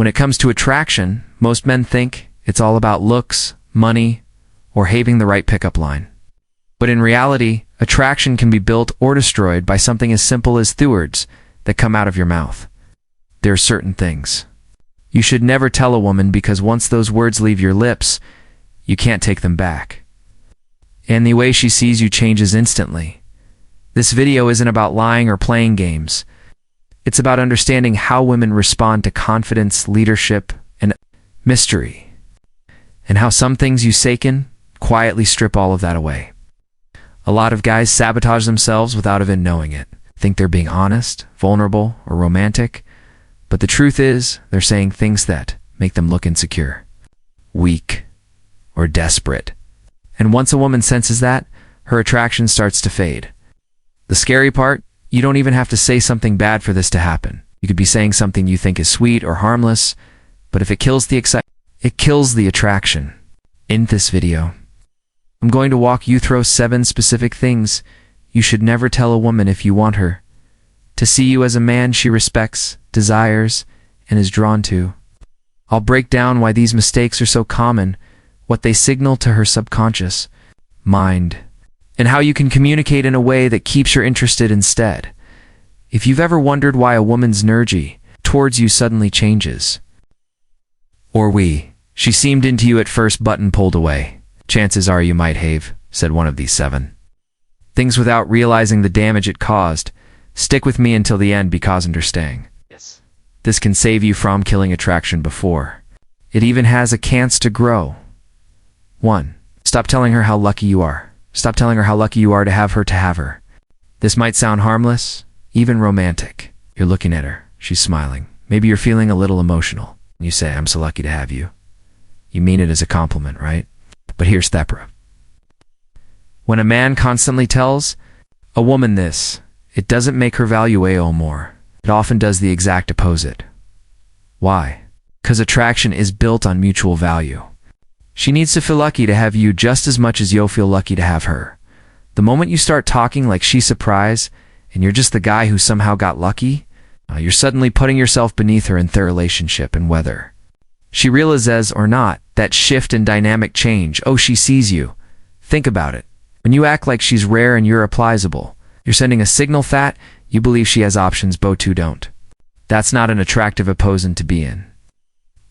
When it comes to attraction, most men think it's all about looks, money, or having the right pickup line. But in reality, attraction can be built or destroyed by something as simple as words that come out of your mouth. There are certain things you should never tell a woman, because once those words leave your lips, you can't take them back. And the way she sees you changes instantly. This video isn't about lying or playing games. It's about understanding how women respond to confidence, leadership, and mystery, and how some things you say can quietly strip all of that away. A lot of guys sabotage themselves without even knowing it. Think they're being honest, vulnerable, or romantic, but the truth is they're saying things that make them look insecure, weak, or desperate. And once a woman senses that, her attraction starts to fade. The scary part, you don't even have to say something bad for this to happen. You could be saying something you think is sweet or harmless, but if it kills the excitement, it kills the attraction. In this video, I'm going to walk you through 7 specific things you should never tell a woman if you want her to see you as a man she respects, desires, and is drawn to. I'll break down why these mistakes are so common, what they signal to her subconscious mind, and how you can communicate in a way that keeps her interested instead. If you've ever wondered why a woman's energy towards you suddenly changes, or she seemed into you at first button pulled away, chances are you might have said one of these 7 things without realizing the damage it caused. Stick with me until the end, because understanding this can save you from killing attraction before it even has a chance to grow. 1. Stop telling her how lucky you are. Stop telling her how lucky you are to have her. This might sound harmless, even romantic. You're looking at her, she's smiling. Maybe you're feeling a little emotional. You say, "I'm so lucky to have you." You mean it as a compliment, right? But here's the thepra. When a man constantly tells a woman this, it doesn't make her value AO more. It often does the exact opposite. Why? Because attraction is built on mutual value. She needs to feel lucky to have you just as much as you'll feel lucky to have her. The moment you start talking like she's surprised and you're just the guy who somehow got lucky, you're suddenly putting yourself beneath her in their relationship, and whether she realizes or not, that shift in dynamic change. She sees you. Think about it. When you act like she's rare and you're replaceable, you're sending a signal that you believe she has options both two don't. That's not an attractive opposition to be in.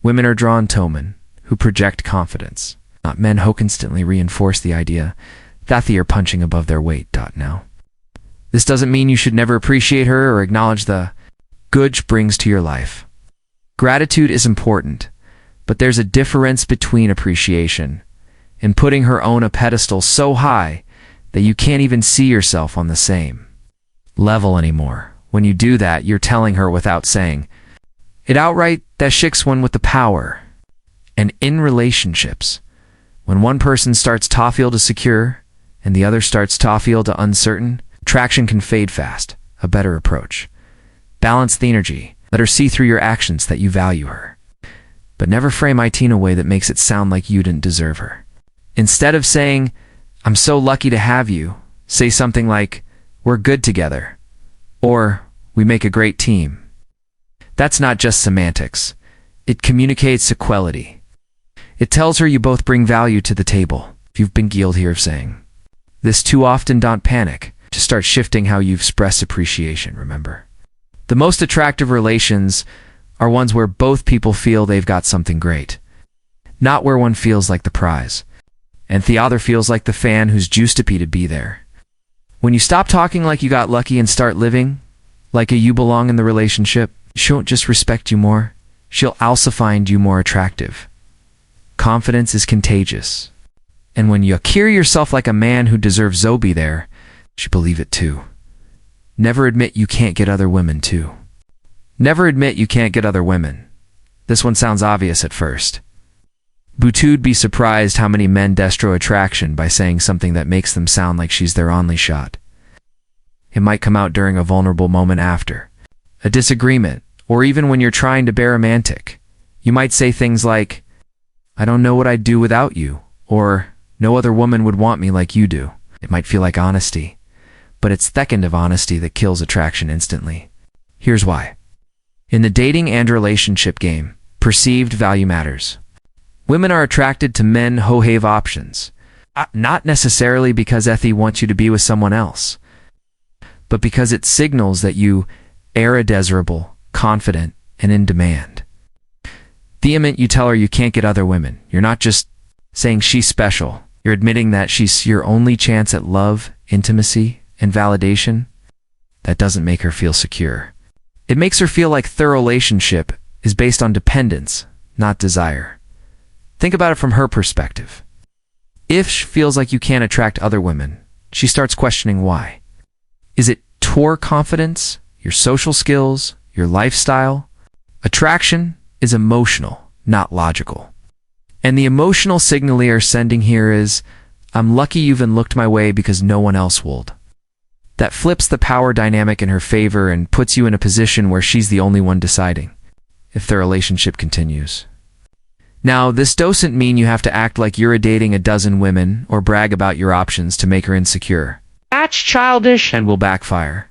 Women are drawn to men who project confidence, not men who constantly reinforce the idea that they are punching above their weight. Now, this doesn't mean you should never appreciate her or acknowledge the good she brings to your life. Gratitude is important, but there's a difference between appreciation and putting her on a pedestal so high that you can't even see yourself on the same level anymore. When you do that, you're telling her without saying it outright that shicks one with the power. And in relationships, when one person starts to feel to secure and the other starts to feel to uncertain, attraction can fade fast. A better approach: balance the energy. Let her see through your actions that you value her, but never frame it in a way that makes it sound like you didn't deserve her. Instead of saying, "I'm so lucky to have you," say something like, "We're good together," or "We make a great team." That's not just semantics. It communicates equality. It tells her you both bring value to the table. If you've been guilty of saying this too often, don't panic. Just start shifting how you express appreciation. Remember, the most attractive relations are ones where both people feel they've got something great, not where one feels like the prize and the other feels like the fan who's juiced to be there. When you stop talking like you got lucky and start living like you belong in the relationship, she won't just respect you more, she'll also find you more attractive. Confidence is contagious, and when you carry yourself like a man who deserves to be there, she believe it too. Never admit you can't get other women too. Never admit you can't get other women. This one sounds obvious at first, but you'd be surprised how many men destroy attraction by saying something that makes them sound like she's their only shot. It might come out during a vulnerable moment after a disagreement, or even when you're trying to be romantic. You might say things like, "I don't know what I'd do without you," or "No other woman would want me like you do." It might feel like honesty, but it's that kind of honesty that kills attraction instantly. Here's why. In the dating and relationship game, Perceived value matters. Women are attracted to men who have options, not necessarily because Ethy wants you to be with someone else, but because it signals that you are desirable, confident, and in demand. The moment you tell her you can't get other women, you're not just saying she's special. You're admitting that she's your only chance at love, intimacy, and validation. That doesn't make her feel secure. It makes her feel like their relationship is based on dependence, not desire. Think about it from her perspective. If she feels like you can't attract other women, she starts questioning why. Is it your confidence, your social skills, your lifestyle? Attraction is emotional, not logical. And the emotional signal you're sending here is, I'm lucky you even looked my way because no one else would. That flips the power dynamic in her favor and puts you in a position where she's the only one deciding if the relationship continues. Now, this doesn't mean you have to act like you're dating a dozen women or brag about your options to make her insecure. That's childish and will backfire.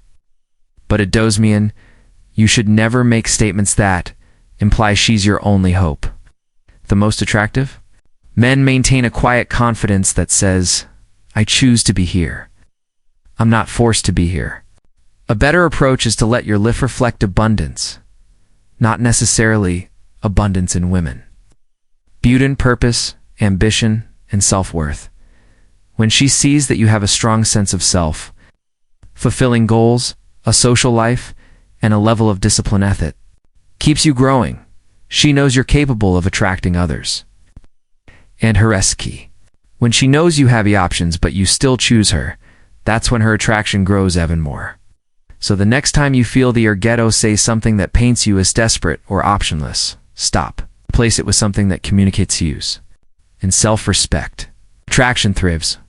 But it does mean you should never make statements that imply she's your only hope. The most attractive? Men maintain a quiet confidence that says, I choose to be here. I'm not forced to be here. A better approach is to let your life reflect abundance, not necessarily abundance in women. Beauty in purpose, ambition, and self-worth. When she sees that you have a strong sense of self, fulfilling goals, a social life, and a level of discipline ethic, keeps you growing. She knows you're capable of attracting others. And her is key. When she knows you have the options but you still choose her, that's when her attraction grows even more. So the next time you feel the ghetto say something that paints you as desperate or optionless, stop. Replace it with something that communicates use and self-respect. Attraction thrives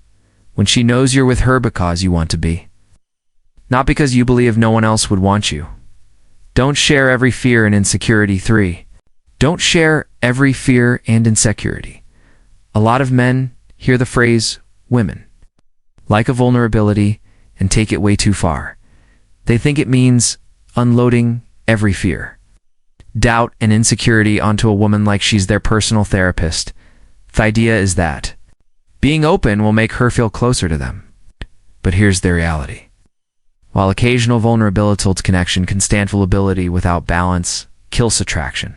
when she knows you're with her because you want to be, not because you believe no one else would want you. Don't share every fear and insecurity. 3. Don't share every fear and insecurity. A lot of men hear the phrase women like a vulnerability and take it way too far. They think it means unloading every fear, doubt, and insecurity onto a woman like she's their personal therapist. The idea is that being open will make her feel closer to them. But here's the reality. While occasional vulnerability to connection can stand vulnerability without balance, kills attraction.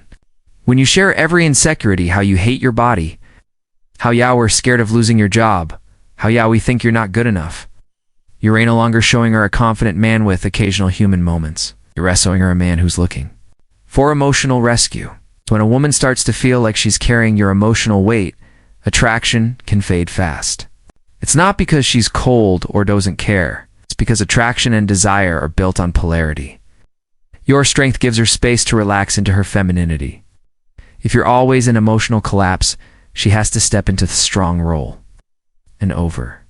When you share every insecurity, how you hate your body, how we're scared of losing your job, how we think you're not good enough, you're no longer showing her a confident man with occasional human moments. You're showing her a man who's looking for emotional rescue. When a woman starts to feel like she's carrying your emotional weight, attraction can fade fast. It's not because she's cold or doesn't care. It's because attraction and desire are built on polarity. Your strength gives her space to relax into her femininity. If you're always in emotional collapse, she has to step into the strong role. And over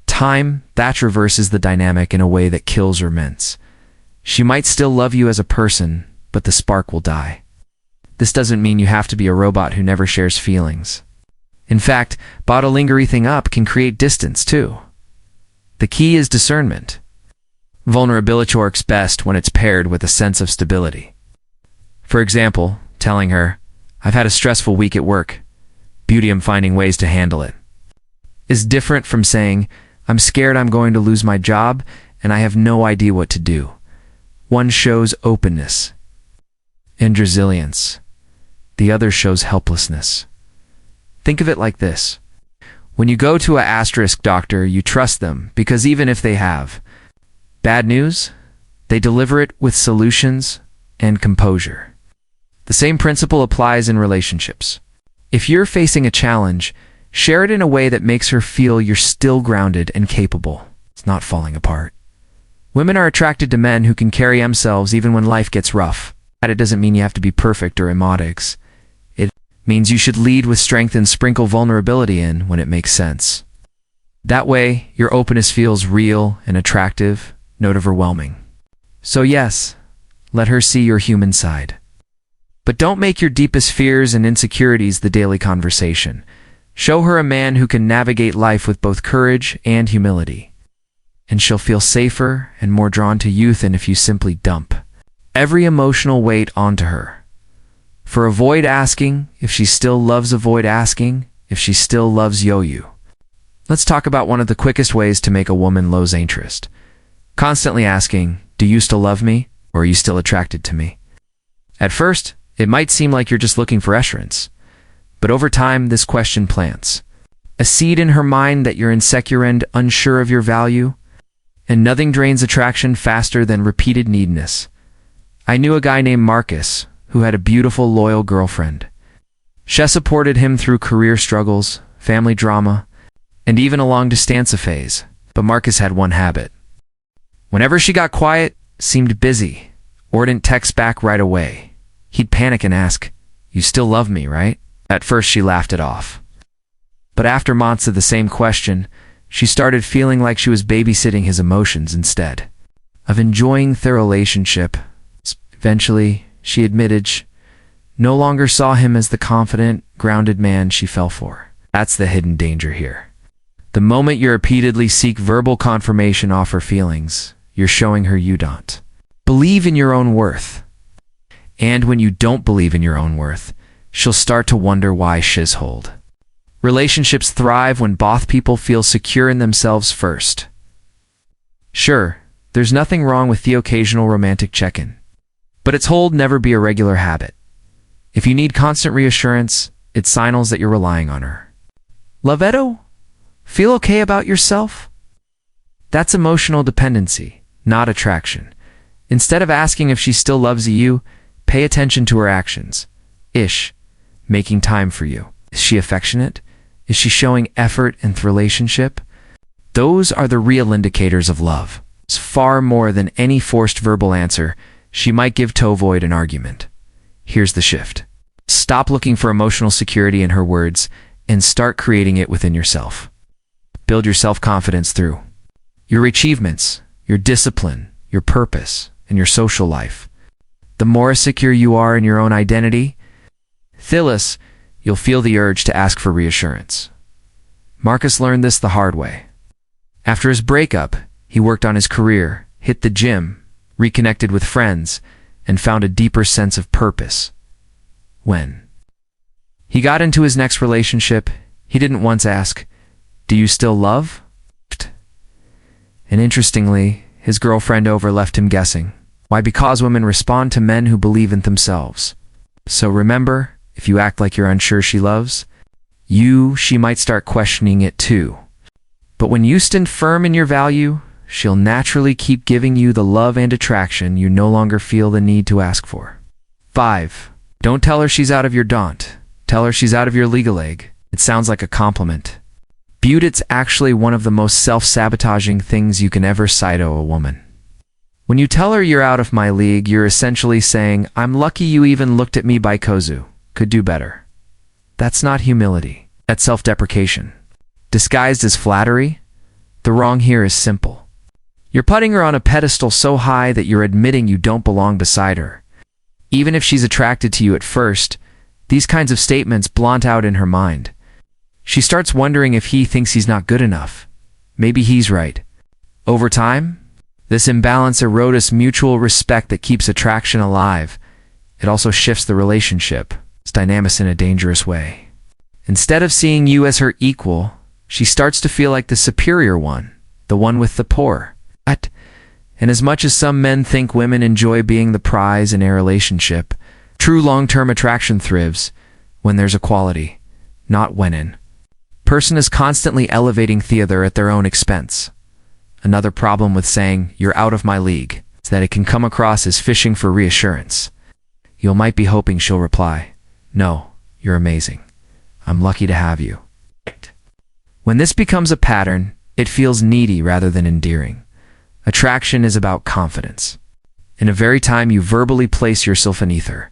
time, that reverses the dynamic in a way that kills romance. She might still love you as a person, but the spark will die. This doesn't mean you have to be a robot who never shares feelings. In fact, bottling everything up can create distance too. The key is discernment. Vulnerability works best when it's paired with a sense of stability. For example, telling her, I've had a stressful week at work. Beauty, I'm finding ways to handle it, is different from saying, I'm scared I'm going to lose my job and I have no idea what to do. One shows openness and resilience. The other shows helplessness. Think of it like this. When you go to an doctor, you trust them because even if they have bad news, they deliver it with solutions and composure. The same principle applies in relationships. If you're facing a challenge, share it in a way that makes her feel you're still grounded and capable. It's not falling apart. Women are attracted to men who can carry themselves even when life gets rough. It doesn't mean you have to be perfect or emotics. It means you should lead with strength and sprinkle vulnerability in when it makes sense. That way, your openness feels real and attractive, not overwhelming. So yes, let her see your human side. But don't make your deepest fears and insecurities the daily conversation. Show her a man who can navigate life with both courage and humility. And she'll feel safer and more drawn to you than if you simply dump every emotional weight onto her. For avoid asking, if she still loves avoid asking, if she still loves you. Let's talk about one of the quickest ways to make a woman lose interest. Constantly asking, do you still love me, or are you still attracted to me? At first, it might seem like you're just looking for reassurance, but over time this question plants a seed in her mind that you're insecure and unsure of your value, and nothing drains attraction faster than repeated neediness. I knew a guy named Marcus who had a beautiful, loyal girlfriend. She supported him through career struggles, family drama, and even a long-distance phase, but Marcus had one habit. Whenever she got quiet, seemed busy, or didn't text back right away, he'd panic and ask, you still love me, right? At first she laughed it off. But after months of the same question, she started feeling like she was babysitting his emotions instead of enjoying their relationship. Eventually, she admitted she no longer saw him as the confident, grounded man she fell for. That's the hidden danger here. The moment you repeatedly seek verbal confirmation off her feelings, you're showing her you don't believe in your own worth. And when you don't believe in your own worth, she'll start to wonder why she's hold. Relationships thrive when both people feel secure in themselves first. Sure, there's nothing wrong with the occasional romantic check-in, but its hold never be a regular habit. If you need constant reassurance, it signals that you're relying on her. Lovetto? Feel okay about yourself? That's emotional dependency, not attraction. Instead of asking if she still loves you, pay attention to her actions. Making time for you. Is she affectionate? Is she showing effort in the relationship? Those are the real indicators of love. It's far more than any forced verbal answer she might give to avoid an argument. Here's the shift. Stop looking for emotional security in her words and start creating it within yourself. Build your self-confidence through your achievements, your discipline, your purpose, and your social life. The more secure you are in your own identity, Phyllis, you'll feel the urge to ask for reassurance. Marcus learned this the hard way. After his breakup, he worked on his career, hit the gym, reconnected with friends, and found a deeper sense of purpose. When he got into his next relationship, he didn't once ask, do you still love? And interestingly, his girlfriend left him guessing. Why? Because women respond to men who believe in themselves. So remember, if you act like you're unsure she loves you, she might start questioning it too. But when you stand firm in your value, she'll naturally keep giving you the love and attraction you no longer feel the need to ask for. 5. Don't tell her she's out of your daunt. Tell her she's out of your legal league. It sounds like a compliment. But it's actually one of the most self-sabotaging things you can ever say to a woman. When you tell her you're out of my league, you're essentially saying, I'm lucky you even looked at me by Kozu. Could do better. That's not humility. That's self-deprecation. Disguised as flattery, the wrong here is simple. You're putting her on a pedestal so high that you're admitting you don't belong beside her. Even if she's attracted to you at first, these kinds of statements blunt out in her mind. She starts wondering if he thinks he's not good enough. Maybe he's right. Over time, this imbalance erodes mutual respect that keeps attraction alive. It also shifts the relationship. It's dynamics in a dangerous way. Instead of seeing you as her equal, she starts to feel like the superior one, the one with the poor. And as much as some men think women enjoy being the prize in a relationship, true long-term attraction thrives when there's equality, not when in. Person is constantly elevating the other at their own expense. Another problem with saying, you're out of my league, is that it can come across as fishing for reassurance. You might be hoping she'll reply, no, you're amazing. I'm lucky to have you. When this becomes a pattern, it feels needy rather than endearing. Attraction is about confidence. In a very time you verbally place yourself in ether.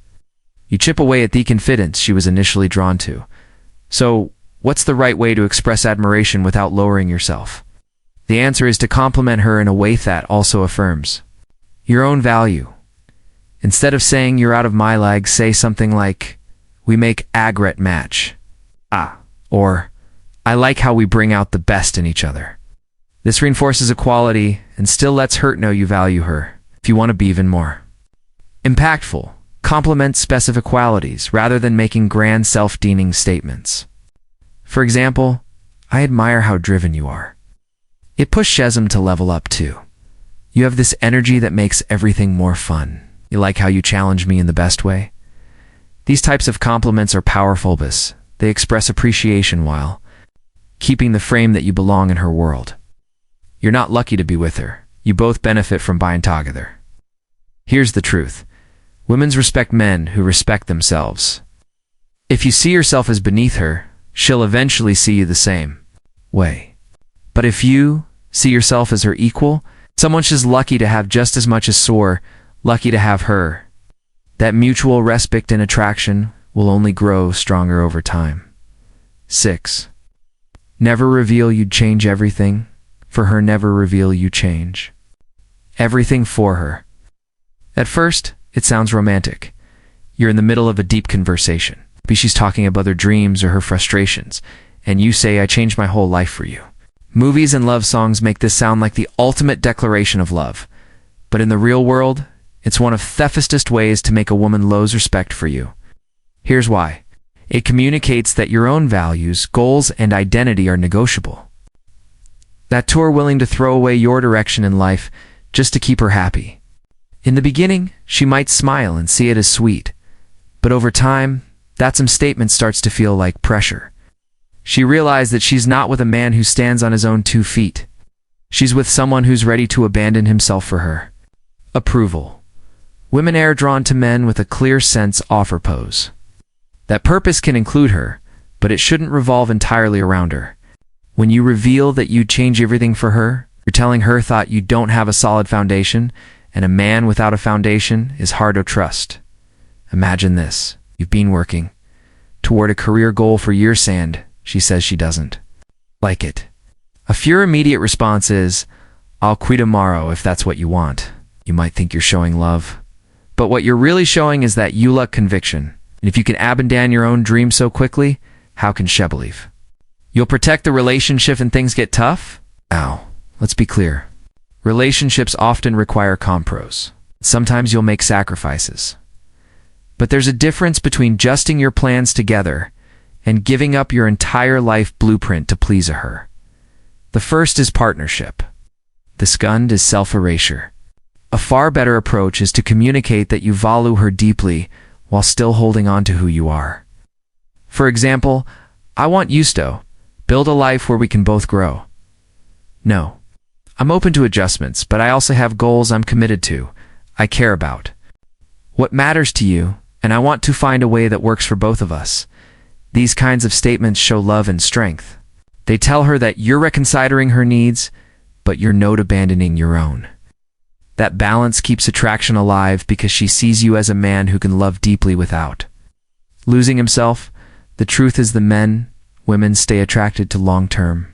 You chip away at the confidence she was initially drawn to. So, what's the right way to express admiration without lowering yourself? The answer is to compliment her in a way that also affirms your own value. Instead of saying you're out of my league, say something like, we make a great match. Or, I like how we bring out the best in each other. This reinforces equality and still lets her know you value her, if you want to be even more impactful. Compliment specific qualities rather than making grand self-demeaning statements. For example, I admire how driven you are. It pushes him to level up too. You have this energy that makes everything more fun. You like how you challenge me in the best way? These types of compliments are powerful, but they express appreciation while keeping the frame that you belong in her world. You're not lucky to be with her. You both benefit from being together. Here's the truth. Women respect men who respect themselves. If you see yourself as beneath her, she'll eventually see you the same way. But if you see yourself as her equal, someone she's lucky to have just as much as soar, lucky to have her. That mutual respect and attraction will only grow stronger over time. 6. Never reveal you'd change everything. For her, never reveal you change everything for her. At first, it sounds romantic. You're in the middle of a deep conversation. Maybe she's talking about their dreams or her frustrations, and you say, I changed my whole life for you. Movies and love songs make this sound like the ultimate declaration of love. But in the real world, it's one of the fastest ways to make a woman lose respect for you. Here's why. It communicates that your own values, goals, and identity are negotiable. That you're willing to throw away your direction in life just to keep her happy. In the beginning, she might smile and see it as sweet. But over time, that some statement starts to feel like pressure. She realized that she's not with a man who stands on his own 2 feet. She's with someone who's ready to abandon himself for her. Approval. Women are drawn to men with a clear sense offer pose. That purpose can include her, but it shouldn't revolve entirely around her. When you reveal that you'd change everything for her, you're telling her that you don't have a solid foundation, and a man without a foundation is hard to trust. Imagine this. You've been working toward a career goal for years and she says she doesn't like it. If your immediate response is, I'll quit tomorrow if that's what you want, you might think you're showing love. But what you're really showing is that you lack conviction. And if you can abandon your own dream so quickly, how can she believe? You'll protect the relationship and things get tough? Now, let's be clear. Relationships often require compromise. Sometimes you'll make sacrifices. But there's a difference between adjusting your plans together and giving up your entire life blueprint to please her. The first is partnership. The second is self-erasure. A far better approach is to communicate that you value her deeply while still holding on to who you are. For example, I want you to build a life where we can both grow. No. I'm open to adjustments, but I also have goals I'm committed to, I care about. What matters to you, and I want to find a way that works for both of us. These kinds of statements show love and strength. They tell her that you're reconsidering her needs, but you're not abandoning your own. That balance keeps attraction alive because she sees you as a man who can love deeply without losing himself. The truth is the men women stay attracted to long-term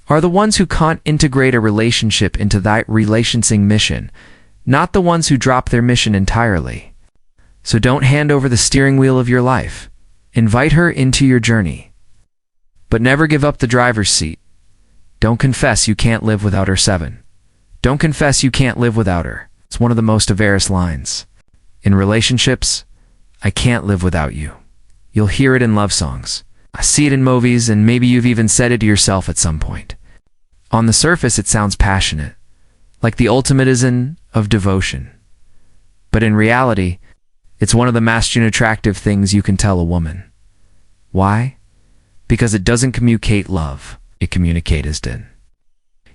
are the ones who can't integrate a relationship into that relationship mission, not the ones who drop their mission entirely. So don't hand over the steering wheel of your life. Invite her into your journey. But never give up the driver's seat. Don't confess you can't live without her. 7. Don't confess you can't live without her. It's one of the most Everest lines. In relationships, I can't live without you. You'll hear it in love songs. I see it in movies, and maybe you've even said it to yourself at some point. On the surface, it sounds passionate, like the ultimatism of devotion. But in reality, it's one of the masculine attractive things you can tell a woman. Why? Because it doesn't communicate love, it communicates din.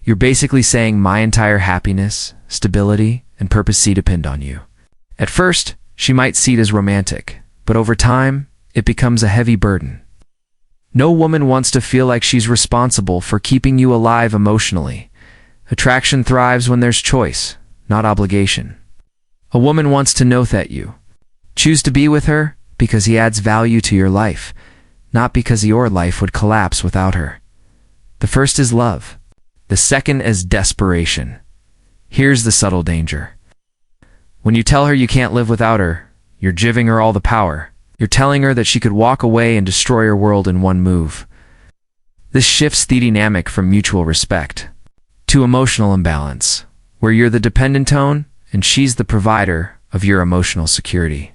You're basically saying my entire happiness, stability, and purpose depend on you. At first, she might see it as romantic, but over time, it becomes a heavy burden. No woman wants to feel like she's responsible for keeping you alive emotionally. Attraction thrives when there's choice, not obligation. A woman wants to know that you choose to be with her because he adds value to your life, not because your life would collapse without her. The first is love. The second is desperation. Here's the subtle danger. When you tell her you can't live without her, you're giving her all the power. You're telling her that she could walk away and destroy your world in one move. This shifts the dynamic from mutual respect to emotional imbalance, where you're the dependent tone and she's the provider of your emotional security.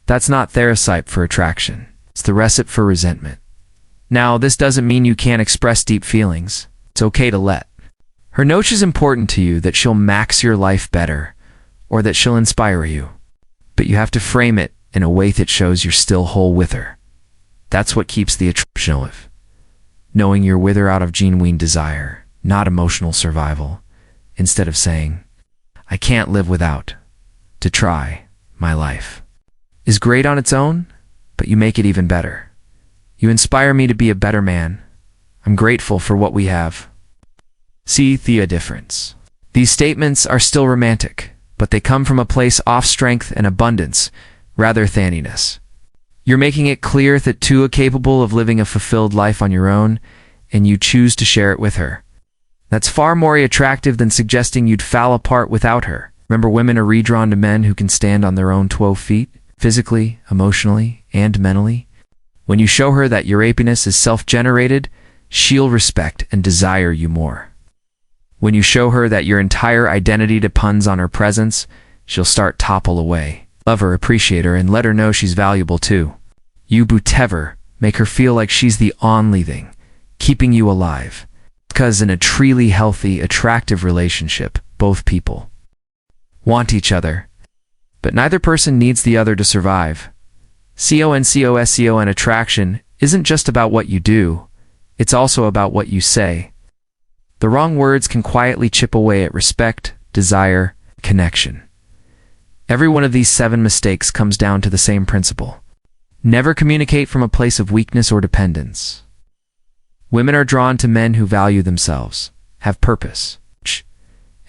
That's not the recipe for attraction. It's the recipe for resentment. Now, this doesn't mean you can't express deep feelings. It's okay to let her know she's important to you, that she'll max your life better, or that she'll inspire you. But you have to frame it in a way that shows you're still whole with her. That's what keeps the attraction alive. Knowing you're with her out of genuine desire, not emotional survival, instead of saying, I can't live without, to try, my life, is great on its own, but you make it even better. You inspire me to be a better man. I'm grateful for what we have. See the difference. These statements are still romantic, but they come from a place of strength and abundance, rather than emptiness. You're making it clear that two are capable of living a fulfilled life on your own, and you choose to share it with her. That's far more attractive than suggesting you'd fall apart without her. Remember, women are redrawn to men who can stand on their own 12 feet, physically, emotionally, and mentally. When you show her that your happiness is self-generated, she'll respect and desire you more. When you show her that your entire identity depends on her presence, she'll start topple away. Love her, appreciate her, and let her know she's valuable too. You whatever, make her feel like she's the only thing keeping you alive. Because in a truly healthy, attractive relationship, both people want each other, but neither person needs the other to survive. CONCOSCON attraction isn't just about what you do, it's also about what you say. The wrong words can quietly chip away at respect, desire, connection. Every one of these 7 mistakes comes down to the same principle. Never communicate from a place of weakness or dependence. Women are drawn to men who value themselves, have purpose,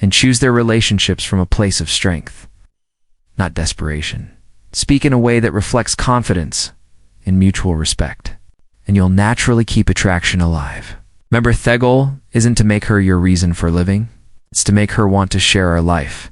and choose their relationships from a place of strength, not desperation. Speak in a way that reflects confidence and mutual respect, and you'll naturally keep attraction alive. Remember, the goal isn't to make her your reason for living. It's to make her want to share her life.